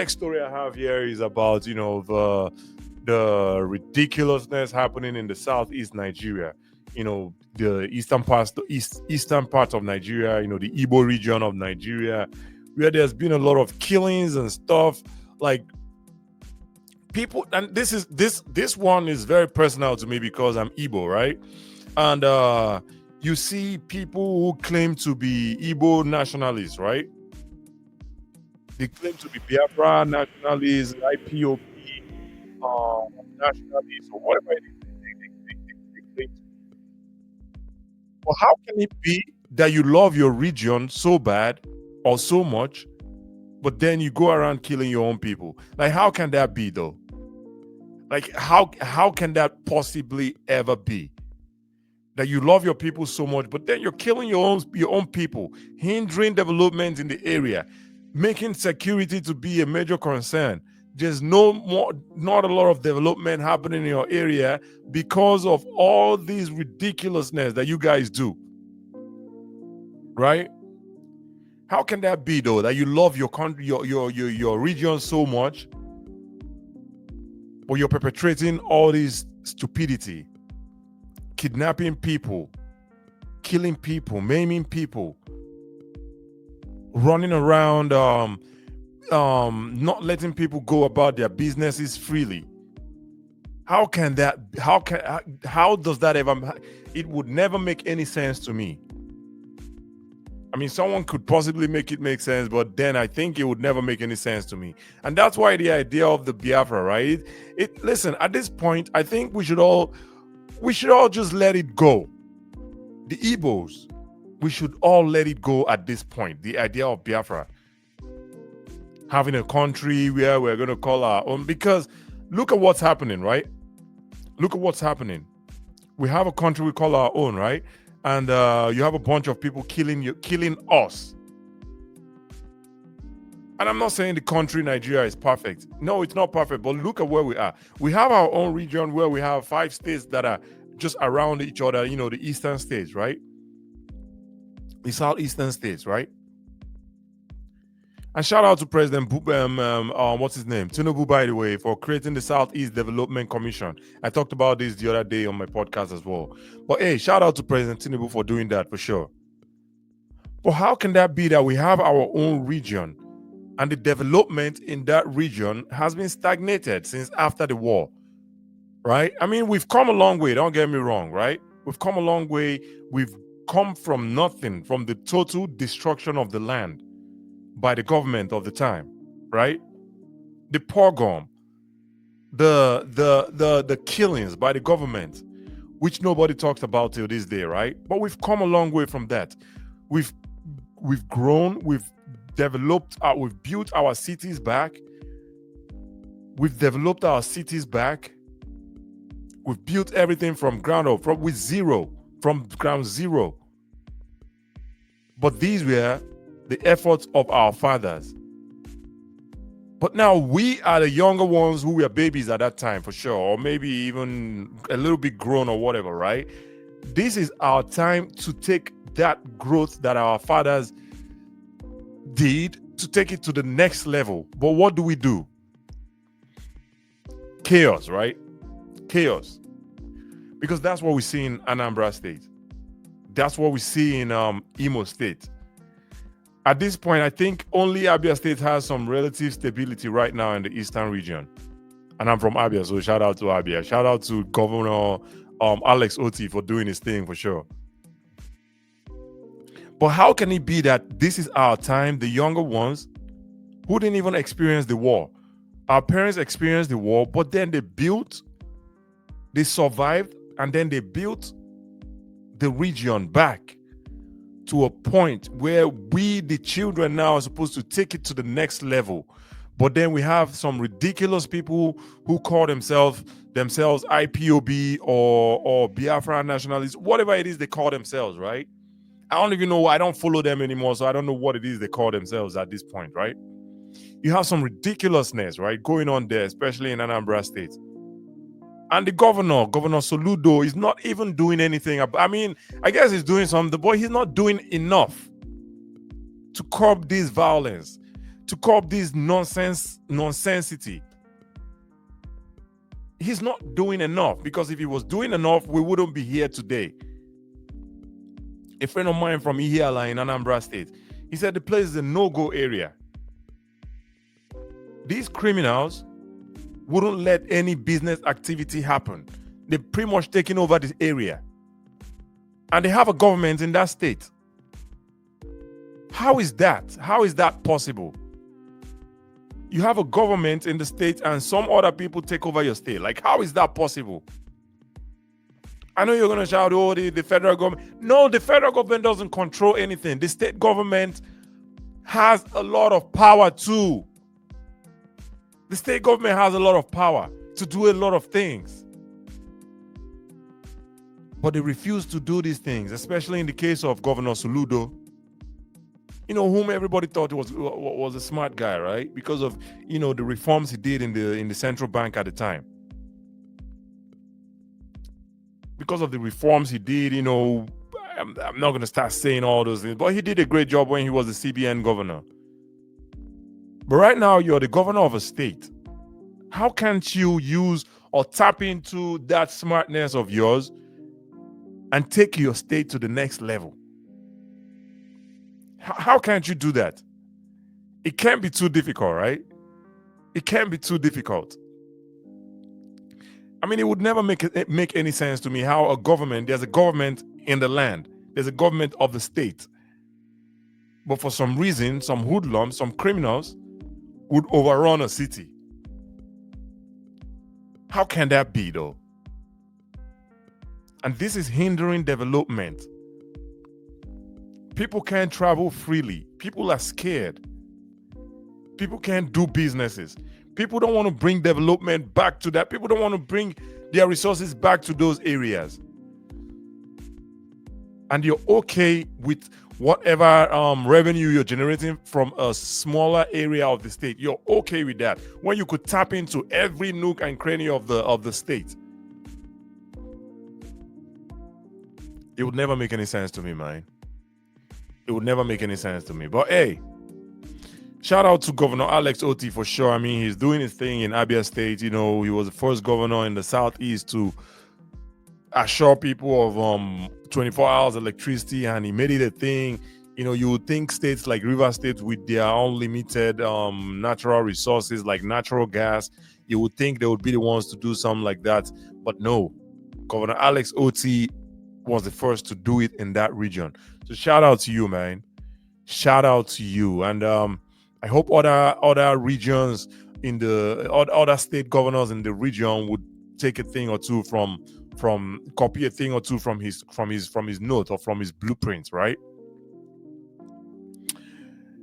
Next story I have here is about the ridiculousness happening in the southeast Nigeria. The eastern part of Nigeria. The Igbo region of Nigeria, where there's been a lot of killings and stuff. Like people, and this one is very personal to me because I'm Igbo, right? And you see people who claim to be Igbo nationalists, right? They claim to be Biafra nationalists, IPOP nationalists, or whatever it is they claim to be. But how can it be that you love your region so bad or so much, but then you go around killing your own people? Like, how can that be, though? Like, how can that possibly ever be? That you love your people so much, but then you're killing your own people, hindering development in the area, making security to be a major concern. There's not a lot of development happening in your area because of all these ridiculousness that you guys do. Right? How can that be, though, that you love your country, your region so much, but you're perpetrating all this stupidity, kidnapping people, killing people, maiming people, running around, not letting people go about their businesses freely? How can that? How does that ever? It would never make any sense to me. I mean, someone could possibly make it make sense, but then I think it would never make any sense to me. And that's why the idea of the Biafra, right? Listen, at this point, I think we should all just let it go. The Igbos, we should all let it go at this point. The idea of Biafra, having a country where we're going to call our own, because look at what's happening, right? Look at what's happening. We have a country we call our own, right? And you have a bunch of people killing us. And I'm not saying the country Nigeria is perfect. No, it's not perfect. But look at where we are. We have our own region where we have 5 states that are just around each other. The eastern states, right? The southeastern states, right? And shout out to President what's his name? Tinubu, by the way, for creating the Southeast Development Commission. I talked about this the other day on my podcast as well. But hey, shout out to President Tinubu for doing that for sure. But how can that be that we have our own region and the development in that region has been stagnated since after the war, right? I mean, we've come a long way, don't get me wrong, right? We've come a long way. We've come from nothing, from the total destruction of the land by the government of the time, right? The pogrom, the killings by the government, which nobody talks about till this day, right? But we've come a long way from that. We've grown, we've developed, we've built our cities back. We've developed our cities back. We've built everything from ground up, from ground zero. But these were the efforts of our fathers. But now we are the younger ones who were babies at that time, for sure, or maybe even a little bit grown or whatever, right? This is our time to take that growth that our fathers did, to take it to the next level. But what do? Chaos, right? Chaos. Because that's what we see in Anambra State. That's what we see in Imo State. At this point, I think only Abia State has some relative stability right now in the eastern region. And I'm from Abia, so shout out to Abia. Shout out to Governor Alex Oti for doing his thing for sure. But how can it be that this is our time, the younger ones, who didn't even experience the war? Our parents experienced the war, but then they survived, and then they built the region back to a point where we, the children now, are supposed to take it to the next level. But then we have some ridiculous people who call themselves IPOB or Biafra nationalists, whatever it is they call themselves, right? I don't even know. I don't follow them anymore, so I don't know what it is they call themselves at this point, right? You have some ridiculousness, right, going on there, especially in Anambra State. And the Governor Soludo, is not even doing anything. I mean, I guess he's doing something, but he's not doing enough to curb this violence, to curb this nonsensity. He's not doing enough, because if he was doing enough, we wouldn't be here today. A friend of mine from Ihiala in Anambra State, he said the place is a no-go area. These criminals wouldn't let any business activity happen. They're pretty much taking over this area. And they have a government in that state. How is that? How is that possible? You have a government in the state and some other people take over your state. Like, how is that possible? I know you're going to shout, oh, the federal government. No, the federal government doesn't control anything. The state government has a lot of power too. The state government has a lot of power to do a lot of things. But they refuse to do these things, especially in the case of Governor Soludo, whom everybody thought was a smart guy, right? Because of, the reforms he did in the central bank at the time. Because of the reforms he did, I'm not going to start saying all those things, but he did a great job when he was the CBN governor. But right now, you're the governor of a state. How can't you use or tap into that smartness of yours and take your state to the next level? How can't you do that? It can't be too difficult, right? It can't be too difficult. I mean, it would never make any sense to me how there's a government in the land. There's a government of the state. But for some reason, some hoodlums, some criminals would overrun a city. How can that be, though? And this is hindering development. People can't travel freely. People are scared. People can't do businesses. People don't want to bring development back to that. People don't want to bring their resources back to those areas. And you're okay with whatever revenue you're generating from a smaller area of the state. You're okay with that when you could tap into every nook and cranny of the state. It would never make any sense to me, man. It would never make any sense to me. But hey, shout out to Governor Alex Oti for sure. I mean, he's doing his thing in Abia State. He was the first governor in the southeast to assure people of 24 hours electricity, and he made it a thing. You would think states like River State with their unlimited natural resources like natural gas, you would think they would be the ones to do something like that. But no, Governor Alex Oti was the first to do it in that region. So shout out to you, man. Shout out to you. And I hope other regions in the other state governors in the region would take a thing or two from copy a thing or two from his note or from his blueprints, right?